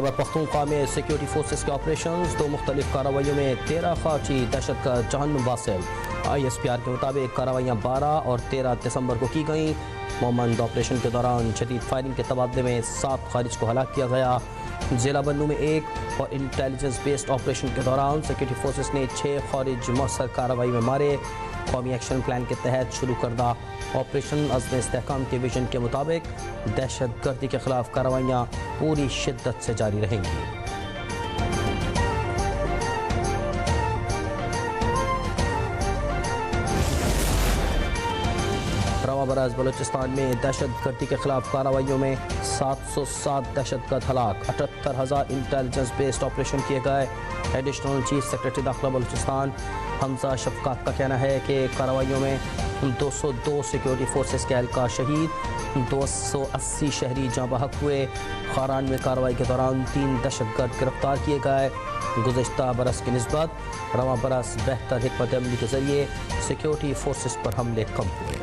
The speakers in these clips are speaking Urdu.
خیبر پختونخوا میں سیکیورٹی فورسز کے آپریشنز، 2 مختلف کارروائیوں میں 13 خارجی دہشت گرد جہنم واصل۔ ISPR کے مطابق کارروائیاں 12 اور 13 دسمبر کو کی گئیں۔ مومند آپریشن کے دوران شدید فائرنگ کے تبادلے میں 7 خارج کو ہلاک کیا گیا۔ ضلع بنوں میں 1 اور انٹیلیجنس بیسڈ آپریشن کے دوران سیکیورٹی فورسز نے 6 خارج مؤثر کارروائی میں مارے۔ قومی ایکشن پلان کے تحت شروع کردہ آپریشن عزم استحکام کے ویژن کے مطابق دہشت گردی کے خلاف کارروائیاں پوری شدت سے جاری رہیں گی۔ رواں برس بلوچستان میں دہشت گردی کے خلاف کارروائیوں میں 707 دہشت گرد ہلاک، 78,000 انٹیلیجنس بیسڈ آپریشن کیے گئے۔ ایڈیشنل چیف سیکرٹری داخلہ بلوچستان حمزہ شفقات کا کہنا ہے کہ کارروائیوں میں 202 سیکیورٹی فورسز کے اہلکار شہید، 280 شہری جاں بحق ہوئے۔ خاران میں کارروائی کے دوران 3 دہشت گرد گرفتار کیے گئے۔ گزشتہ برس کی نسبت رواں برس بہتر حکمت عملی کے ذریعے سیکیورٹی فورسز پر حملے کم ہوئے۔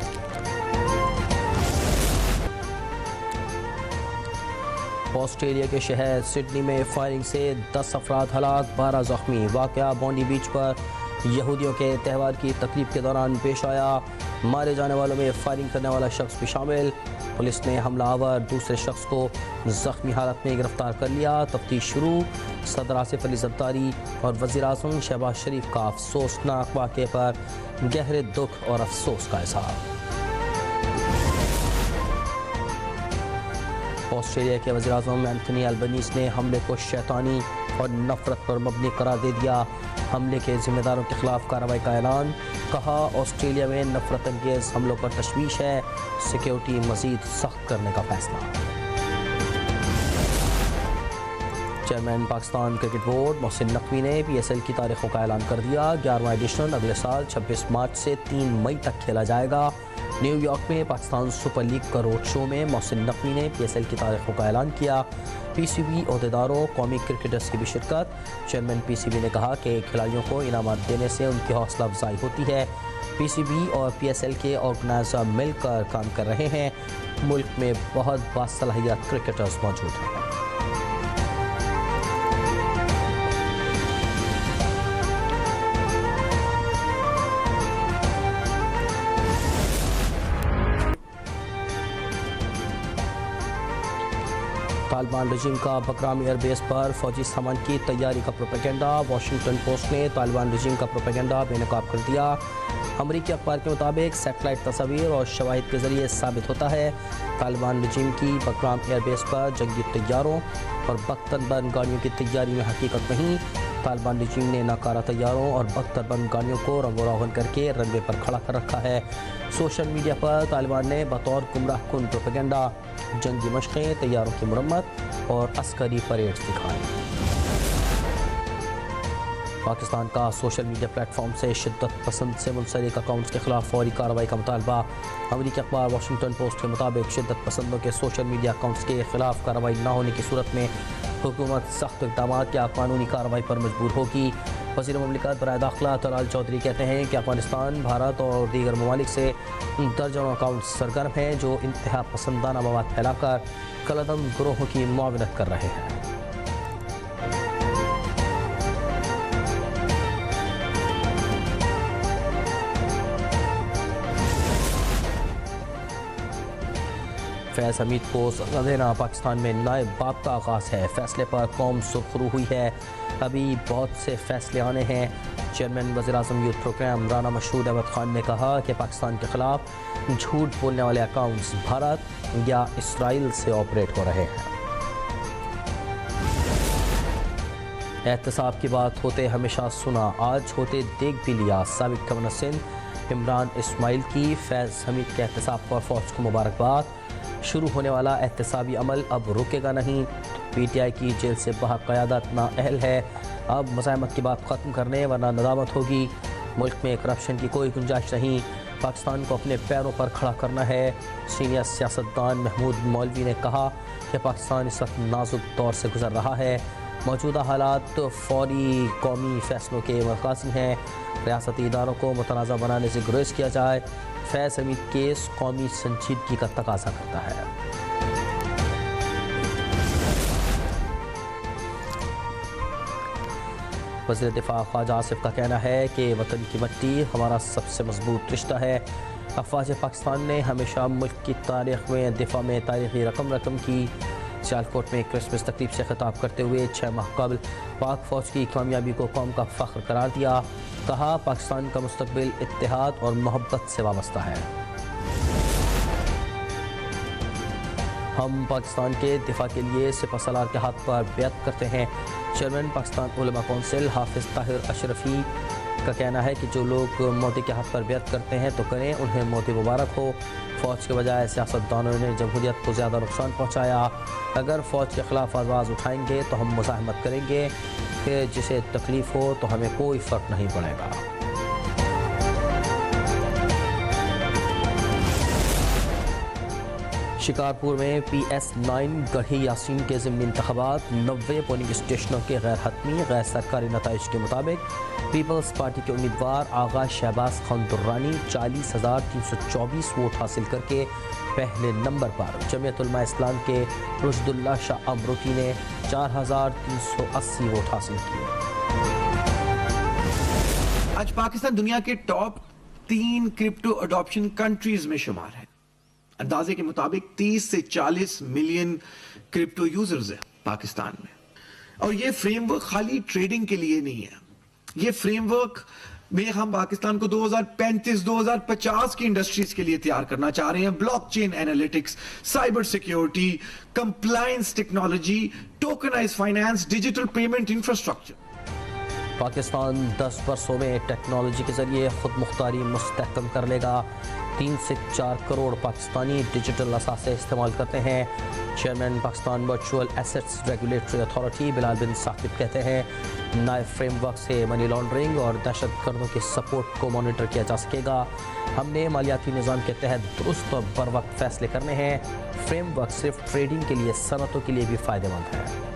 آسٹریلیا کے شہر سڈنی میں فائرنگ سے 10 افراد ہلاک، 12 زخمی۔ واقعہ بونڈی بیچ پر یہودیوں کے تہوار کی تقریب کے دوران پیش آیا۔ مارے جانے والوں میں فائرنگ کرنے والا شخص بھی شامل۔ پولیس نے حملہ آور دوسرے شخص کو زخمی حالت میں گرفتار کر لیا۔ تفتیش شروع۔ صدر آصف علی زرداری اور وزیر اعظم شہباز شریف کا افسوسناک واقعے پر گہرے دکھ اور افسوس کا اظہار۔ آسٹریلیا کے وزیر اعظم اینتھونی البنیز نے حملے کو شیطانی اور نفرت پر مبنی قرار دے دیا۔ حملے کے ذمہ داروں کے خلاف کارروائی کا اعلان۔ کہا آسٹریلیا میں نفرت انگیز حملوں پر تشویش ہے، سیکیورٹی مزید سخت کرنے کا فیصلہ۔ Chairman Pakistan cricket board Mohsin Naqvi نے PSL کی تاریخوں کا اعلان کر دیا۔ 11واں ایڈیشن اگلے سال 26 مارچ سے 3 مئی تک کھیلا جائے گا۔ نیو یارک میں پاکستان سپر لیگ کا روڈ شو میں محسن نقوی نے PSL کی تاریخوں کا اعلان کیا۔ PCB عہدیداروں، قومی کرکٹرز کی بھی شرکت۔ چیئرمین PCB نے کہا کہ کھلاڑیوں کو انعامات دینے سے ان کی حوصلہ افزائی ہوتی ہے۔ PCB اور PSL کے آرگنائزر مل کر کام کر رہے ہیں۔ ملک میں بہت باصلاحیت کرکٹرز موجود ہیں۔ طالبان رجیم کا بکرام ایئر بیس پر فوجی سامان کی تیاری کا پروپیگنڈا۔ واشنگٹن پوسٹ نے طالبان رجیم کا پروپیگنڈا بے نقاب کر دیا۔ امریکی اخبار کے مطابق سیٹلائٹ تصاویر اور شواہد کے ذریعے ثابت ہوتا ہے طالبان رجیم کی بکرام ایئر بیس پر جنگی طیاروں اور بختر بند گاڑیوں کی تیاری میں حقیقت نہیں۔ طالبان رجیم نے ناکارہ طیاروں اور بختر بند گاڑیوں کو رنگ و روغن کر کے رن وے پر کھڑا کر رکھا ہے۔ سوشل میڈیا پر طالبان نے بطور گمراہ کن پروپیگنڈا جنگی مشقیں، طیاروں کی مرمت اور عسکری پریڈز دکھائیں۔ پاکستان کا سوشل میڈیا پلیٹ فارم سے شدت پسند سے منسلک اکاؤنٹس کے خلاف فوری کارروائی کا مطالبہ۔ امریکی اخبار واشنگٹن پوسٹ کے مطابق شدت پسندوں کے سوشل میڈیا اکاؤنٹس کے خلاف کارروائی نہ ہونے کی صورت میں حکومت سخت اقدامات یا قانونی کارروائی پر مجبور ہوگی۔ وزیر مملکت برائے داخلہ طلال چودھری کہتے ہیں کہ افغانستان، بھارت اور دیگر ممالک سے درجنوں اکاؤنٹس سرگرم ہیں جو انتہا پسندانہ مواد پھیلا کر کالعدم گروہوں کی معاونت کر رہے ہیں۔ فیض حمید کو سزا دینا، پاکستان میں نائب باپ کا آغاز ہے، فیصلے پر قوم سرخرو ہوئی ہے، ابھی بہت سے فیصلے آنے ہیں۔ چیئرمین وزیر اعظم یوتھ پروگرام رانا مشہور احمد خان نے کہا کہ پاکستان کے خلاف جھوٹ بولنے والے اکاؤنٹس بھارت یا اسرائیل سے آپریٹ ہو رہے ہیں۔ احتساب کی بات ہوتے ہمیشہ سنا، آج ہوتے دیکھ بھی لیا۔ سابق گورنر سندھ عمران اسماعیل کی فیض حمید کے احتساب پر فوج کو مبارکباد۔ شروع ہونے والا احتسابی عمل اب رکے گا نہیں۔ PTI کی جیل سے باہر قیادت نااہل ہے، اب مزاحمت کی بات ختم کرنے ورنہ ندامت ہوگی۔ ملک میں کرپشن کی کوئی گنجائش نہیں، پاکستان کو اپنے پیروں پر کھڑا کرنا ہے۔ سینئر سیاستدان محمود مولوی نے کہا کہ پاکستان اس وقت نازک دور سے گزر رہا ہے، موجودہ حالات فوری قومی فیصلوں کے متقاضی ہیں، ریاستی اداروں کو متنازع بنانے سے گریز کیا جائے۔ فیض حمید کیس قومی سنجیدگی کا تقاضا کرتا ہے۔ وزیر دفاع خواجہ آصف کا کہنا ہے کہ وطن کی مٹی ہمارا سب سے مضبوط رشتہ ہے۔ افواج پاکستان نے ہمیشہ ملک کی تاریخ میں دفاع میں تاریخی رقم کی۔ سیالکوٹ میں کرسمس تقریب سے خطاب کرتے ہوئے 6 ماہ قبل پاک فوج کی کامیابی کو قوم کا فخر قرار دیا۔ کہا پاکستان کا مستقبل اتحاد اور محبت سے وابستہ ہے۔ ہم پاکستان کے دفاع کے لیے سپہ سالار کے ہاتھ پر بیعت کرتے ہیں۔ چیئرمین پاکستان علماء کونسل حافظ طاہر اشرفی کا کہنا ہے کہ جو لوگ مودی کے ہاتھ پر بیعت کرتے ہیں تو کریں، انہیں مودی مبارک ہو۔ فوج کے بجائے سیاستدانوں نے جمہوریت کو زیادہ نقصان پہنچایا۔ اگر فوج کے خلاف آواز اٹھائیں گے تو ہم مزاحمت کریں گے، پھر جسے تکلیف ہو تو ہمیں کوئی فرق نہیں پڑے گا۔ شکارپور میں پی ایس 9 گڑھی یاسین کے ضمنی انتخابات 90 پولنگ اسٹیشنوں کے غیر حتمی غیر سرکاری نتائج کے مطابق پیپلز پارٹی کے امیدوار آغا شہباز خان درانی 40,324 ووٹ حاصل کر کے پہلے نمبر پر۔ جمعیت علماء اسلام کے رشد اللہ شاہ امروتی نے 4,380 ووٹ حاصل کیے۔ آج پاکستان دنیا کے ٹاپ 3 کرپٹو اڈاپشن کنٹریز میں شمار ہے۔ اندازے کے مطابق 30 سے 40 ملین کرپٹو یوزرز ہیں پاکستان میں، اور یہ فریم ورک خالی ٹریڈنگ کے لیے نہیں ہے۔ یہ فریم ورک میں ہم پاکستان کو 2035-2050 کی انڈسٹریز کے لیے تیار کرنا چاہ رہے ہیں۔ Blockchain analytics, cyber security, compliance technology, tokenize finance, digital payment infrastructure. Pakistan 10 برسوں میں ٹیکنالوجی کے ذریعے خود مختاری مستحکم کر لے گا۔ 3 سے 4 کروڑ پاکستانی ڈیجیٹل اثاثے استعمال کرتے ہیں۔ Chairman Pakistan virtual assets regulatory authority Bilal bin Saqib کہتے ہیں نئے فریم ورک سے منی لانڈرنگ اور دہشت گردوں کی سپورٹ کو مانیٹر کیا جا سکے گا۔ ہم نے مالیاتی نظام کے تحت درست اور بر وقت فیصلے کرنے ہیں۔ فریم ورک صرف ٹریڈنگ کے لیے، صنعتوں کے لیے بھی فائدہ مند ہے۔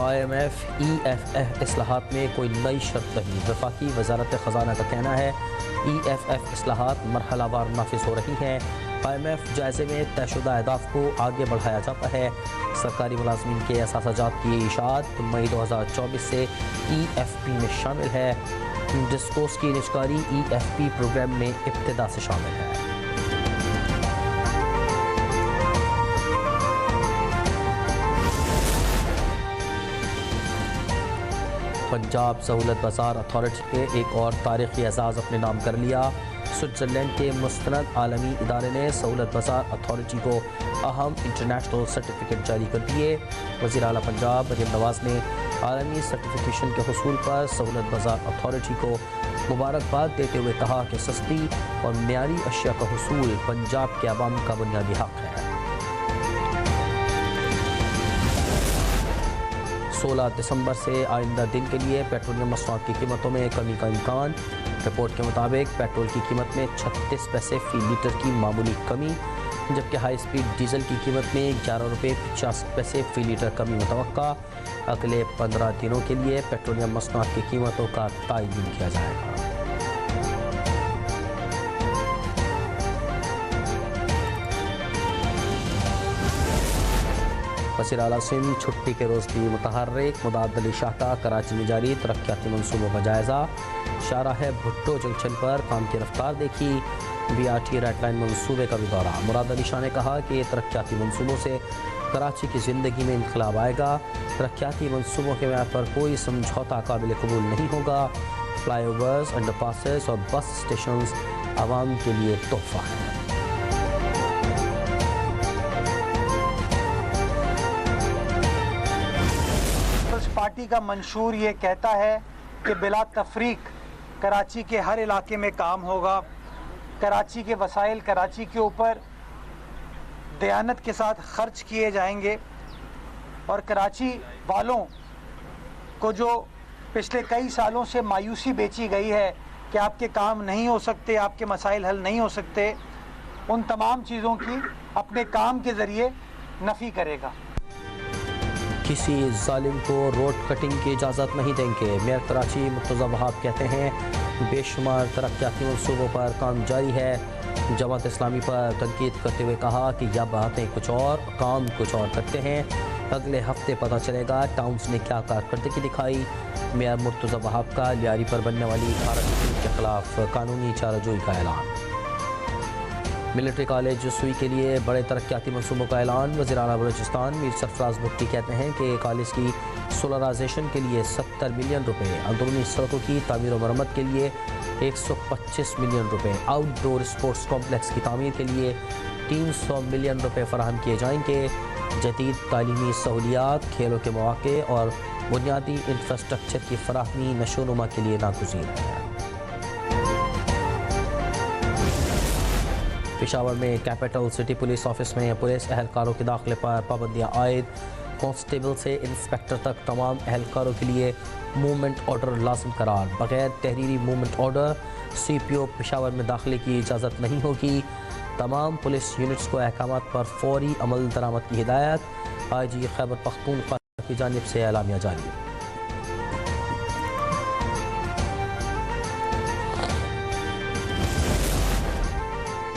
IMF EFF اصلاحات میں کوئی نئی شرط نہیں۔ وفاقی وزارت خزانہ کا کہنا ہے EFF اصلاحات مرحلہ وار نافذ ہو رہی ہیں۔ IMF جائزے میں طے شدہ اہداف کو آگے بڑھایا جاتا ہے۔ سرکاری ملازمین کے اثاثہ جات کی اشاعت مئی 2024 سے EFP میں شامل ہے۔ ڈسکوس کی نجکاری EFP پروگرام میں ابتدا سے شامل ہے۔ پنجاب سہولت بازار اتھارٹی نے ایک اور تاریخی اعزاز اپنے نام کر لیا۔ سوئٹزرلینڈ کے مستند عالمی ادارے نے سہولت بازار اتھارٹی کو اہم انٹرنیشنل سرٹیفکیٹ جاری کر دیے۔ وزیر اعلیٰ پنجاب مریم نواز نے عالمی سرٹیفکیشن کے حصول پر سہولت بازار اتھارٹی کو مبارکباد دیتے ہوئے کہا کہ سستی اور معیاری اشیاء کا حصول پنجاب کے عوام کا بنیادی حق ہے۔ 16 دسمبر سے آئندہ دن کے لیے پیٹرولیم مصنوعات کی قیمتوں میں کمی کا امکان۔ رپورٹ کے مطابق پیٹرول کی قیمت میں 36 پیسے فی لیٹر کی معمولی کمی، جبکہ ہائی اسپیڈ ڈیزل کی قیمت میں 11 روپے 50 پیسے فی لیٹر کمی متوقع۔ اگلے 15 دنوں کے لیے پیٹرولیم مصنوعات کی قیمتوں کا تعین کیا جائے گا۔ وزیر اعلیٰ سندھ چھٹی کے روز بھی متحرک۔ مداد علی شاہ کا کراچی میں جاری ترقیاتی منصوبوں کا جائزہ۔ شاہراہ بھٹو جنکشن پر کام کی رفتار دیکھی۔ BRT ریڈ لائن منصوبے کا بھی دورہ۔ مراد علی شاہ نے کہا کہ یہ ترقیاتی منصوبوں سے کراچی کی زندگی میں انقلاب آئے گا۔ ترقیاتی منصوبوں کے معیار پر کوئی سمجھوتہ قابل قبول نہیں ہوگا۔ فلائی اوورز، انڈر پاسز اور بس اسٹیشنز عوام کے لیے تحفہ ہیں۔ پارٹی کا منشور یہ کہتا ہے کہ بلا تفریق کراچی کے ہر علاقے میں کام ہوگا۔ کراچی کے وسائل کراچی کے اوپر دیانت کے ساتھ خرچ کیے جائیں گے، اور کراچی والوں کو جو پچھلے کئی سالوں سے مایوسی بیچی گئی ہے کہ آپ کے کام نہیں ہو سکتے، آپ کے مسائل حل نہیں ہو سکتے، ان تمام چیزوں کی اپنے کام کے ذریعے نفی کرے گا۔ کسی ظالم کو روڈ کٹنگ کی اجازت نہیں دیں گے۔ میئر کراچی مرتضی وہاب کہتے ہیں بے شمار ترقیاتی منصوبوں پر کام جاری ہے۔ جماعت اسلامی پر تنقید کرتے ہوئے کہا کہ یہ باتیں کچھ اور، کام کچھ اور کرتے ہیں۔ اگلے ہفتے پتہ چلے گا ٹاؤنز نے کیا کارکردگی دکھائی. میئر مرتضی وہاب کا لیاری پر بننے والی عمارت کے خلاف قانونی چارہ جوئی کا اعلان. ملٹری کالج سوئی کے لیے بڑے ترقیاتی منصوبوں کا اعلان. وزیر اعلیٰ بلوچستان میر سرفراز بگٹی کہتے ہیں کہ کالج کی سولرائزیشن کے لیے 70 ملین روپے، اندرونی سڑکوں کی تعمیر و مرمت کے لیے 125 ملین روپے، آؤٹ ڈور اسپورٹس کمپلیکس کی تعمیر کے لیے 300 ملین روپے فراہم کیے جائیں گے. جدید تعلیمی سہولیات، کھیلوں کے مواقع اور بنیادی انفراسٹرکچر کی فراہمی نشو و نما کے لیے ناگزیر ہے. پشاور میں کیپٹل سٹی پولیس آفس میں پولیس اہلکاروں کے داخلے پر پابندیاں عائد. کانسٹیبل سے انسپیکٹر تک تمام اہلکاروں کے لیے موومنٹ آرڈر لازم قرار. بغیر تحریری موومنٹ آرڈر سی پی او پشاور میں داخلے کی اجازت نہیں ہوگی. تمام پولیس یونٹس کو احکامات پر فوری عمل درآمد کی ہدایت. آئی جی خیبر پختونخوا کی جانب سے اعلامیہ جاری.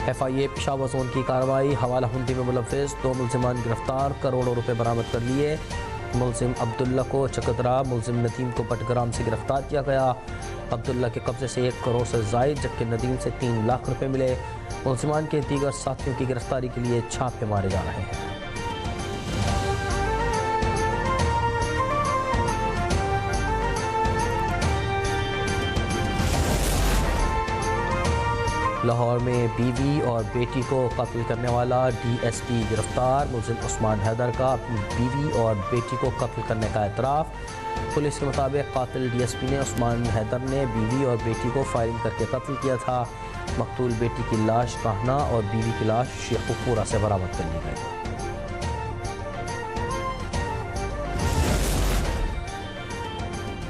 ایف آئی اے پشاور زون کی کارروائی. حوالہ ہندی میں ملوث 2 ملزمان گرفتار، کروڑوں روپے برآمد کر لیے. ملزم عبداللہ کو چکدرا، ملزم ندیم کو پٹگرام سے گرفتار کیا گیا. عبداللہ کے قبضے سے 1 کروڑ سے زائد جبکہ ندیم سے 3 لاکھ روپے ملے. ملزمان کے دیگر ساتھیوں کی گرفتاری کے لیے چھاپے مارے جا رہے ہیں. لاہور میں بیوی اور بیٹی کو قتل کرنے والا ڈی ایس پی گرفتار. ملزم عثمان حیدر کا اپنی بیوی اور بیٹی کو قتل کرنے کا اعتراف. پولیس کے مطابق قاتل ڈی ایس پی نے عثمان حیدر نے بیوی اور بیٹی کو فائرنگ کر کے قتل کیا تھا. مقتول بیٹی کی لاش کاہنا اور بیوی کی لاش شیخ پورہ سے برآمد کر لی گئی.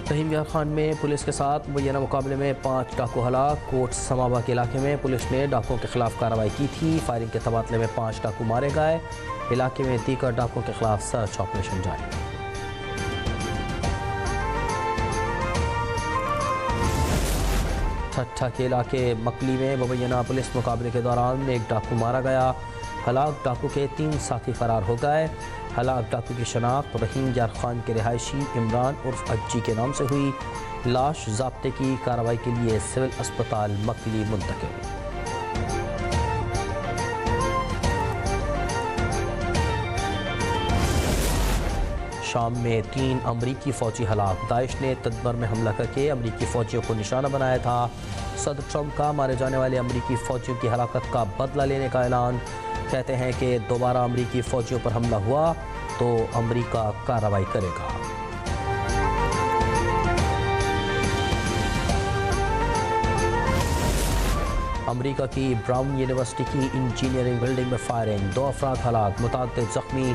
رحیم یار خان میں پولیس کے ساتھ مبینہ مقابلے میں 5 ڈاکو ہلاک. کوٹ سمابا کے علاقے میں پولیس نے ڈاکوؤں کے خلاف کارروائی کی تھی. فائرنگ کے تبادلے میں 5 ڈاکو مارے گئے. علاقے میں دیگر ڈاکوؤں کے خلاف سرچ آپریشن جاری. ٹھٹھا کے علاقے مکلی میں مبینہ پولیس مقابلے کے دوران 1 ڈاکو مارا گیا. ہلاک ڈاکو کے 3 ساتھی فرار ہو گئے. ہلاک ڈاکو کی شناخت رحیم یار خان کے رہائشی عمران عرف اجی کے نام سے ہوئی. لاش ضابطے کی کارروائی کے لیے سول اسپتال مکلی منتقل. شام میں 3 امریکی فوجی ہلاک. داعش نے تدبر میں حملہ کر کے امریکی فوجیوں کو نشانہ بنایا تھا. صدر ٹرمپ کا مارے جانے والے امریکی فوجیوں کی ہلاکت کا بدلہ لینے کا اعلان. کہتے ہیں کہ دوبارہ امریکی فوجیوں پر حملہ ہوا تو امریکہ کارروائی کرے گا. امریکہ کی براؤن یونیورسٹی کی انجینئرنگ بلڈنگ میں فائرنگ. 2 افراد ہلاک، متعدد زخمی،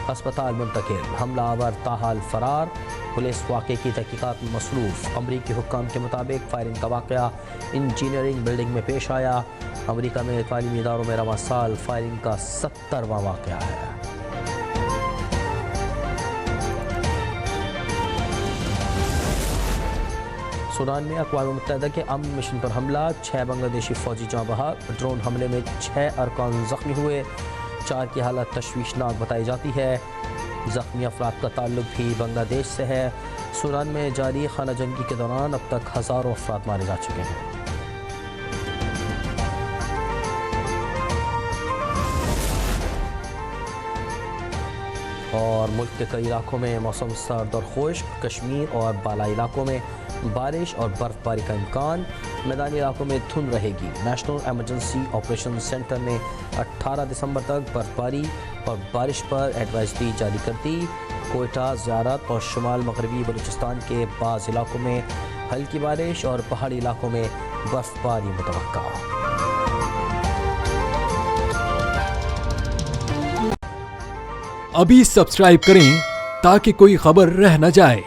اسپتال منتقل. حملہ آور تاحال فرار. پولیس واقعے کی تحقیقات میں مصروف. امریکی حکام کے مطابق فائرنگ کا واقعہ انجینئرنگ بلڈنگ میں پیش آیا. امریکہ میں تعلیمی اداروں میں رواں سال فائرنگ کا 70واں واقعہ ہے. سوڈان میں اقوام متحدہ کے امن مشن پر حملہ. 6 بنگلہ دیشی فوجی جاں بحق. ڈرون حملے میں 6 ارکان زخمی ہوئے. 4 کی حالت تشویشناک بتائی جاتی ہے. زخمی افراد کا تعلق بھی بنگلہ دیش سے ہے. سوڈان میں جاری خانہ جنگی کے دوران اب تک ہزاروں افراد مارے جا چکے ہیں. اور ملک کے کئی علاقوں میں موسم سرد اور خشک. کشمیر اور بالائی علاقوں میں بارش اور برف باری کا امکان. میدانی علاقوں میں دھند رہے گی. نیشنل ایمرجنسی آپریشن سینٹر نے 18 دسمبر تک برف باری اور بارش پر ایڈوائزری جاری کر دی. کوئٹہ، زیارت اور شمال مغربی بلوچستان کے بعض علاقوں میں ہلکی بارش اور پہاڑی علاقوں میں برف باری متوقع. ابھی سبسکرائب کریں تاکہ کوئی خبر رہ نہ جائے.